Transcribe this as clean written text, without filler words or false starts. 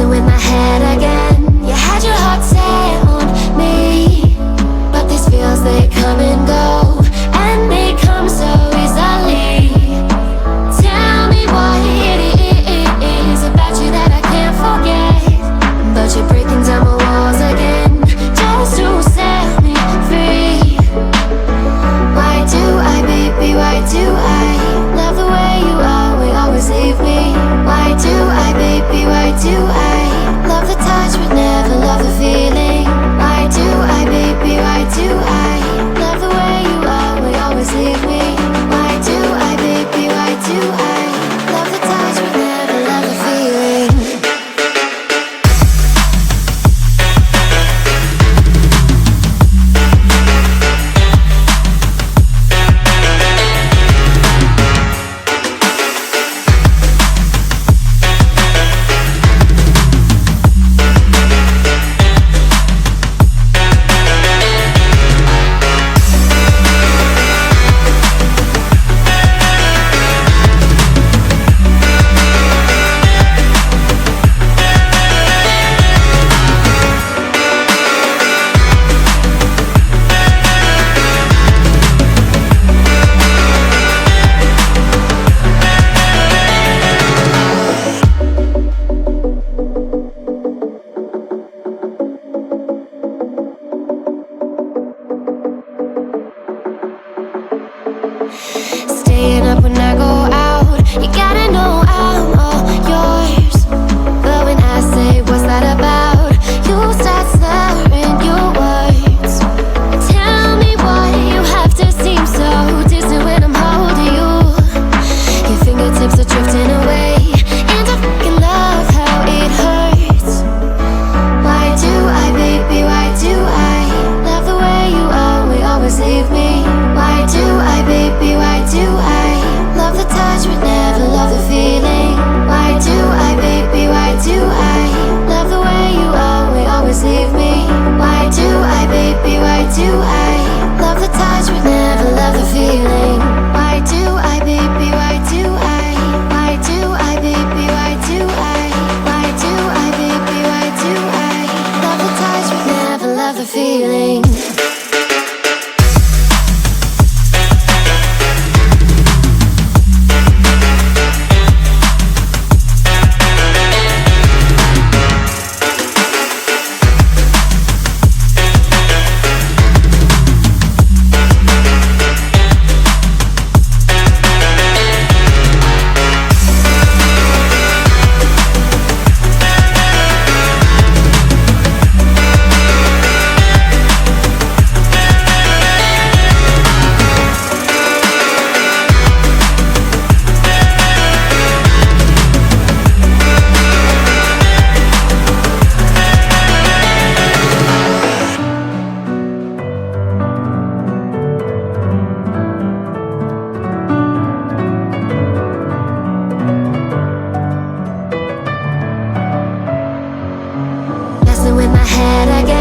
messing with my head again. You had your heart set on me, but these feels, they come and go, and they come so easily. Tell me what it is about you that I can't forget, but you break things down my walls again, just to set me free. Why do I, baby, why do I love the way you always leave me? Why do I, baby, why do I love the touch but never love the feeling? Why do I, baby, why do I love the way you always leave me? Why do I, baby, why do I love the touch but never love the feeling? Staying up when I go out, you gotta know I'm all yours. But when I say what's that about, you start slurring your words. Tell me why you have to seem so distant when I'm holding you. Your fingertips are drifting away, and I fucking love how it hurts. Why do I, baby, why do I love the way you always leave me? Why do I, baby, why do I love the touch but never love the feeling? Why do I, baby, why do I love the way you always leave me? Why do I, baby, why do I love the touch but never love the feeling? Why do I, baby, why do I? Why do I, baby, why do I? Why do I, baby, why do I love the touch but never love the feeling? With my head again.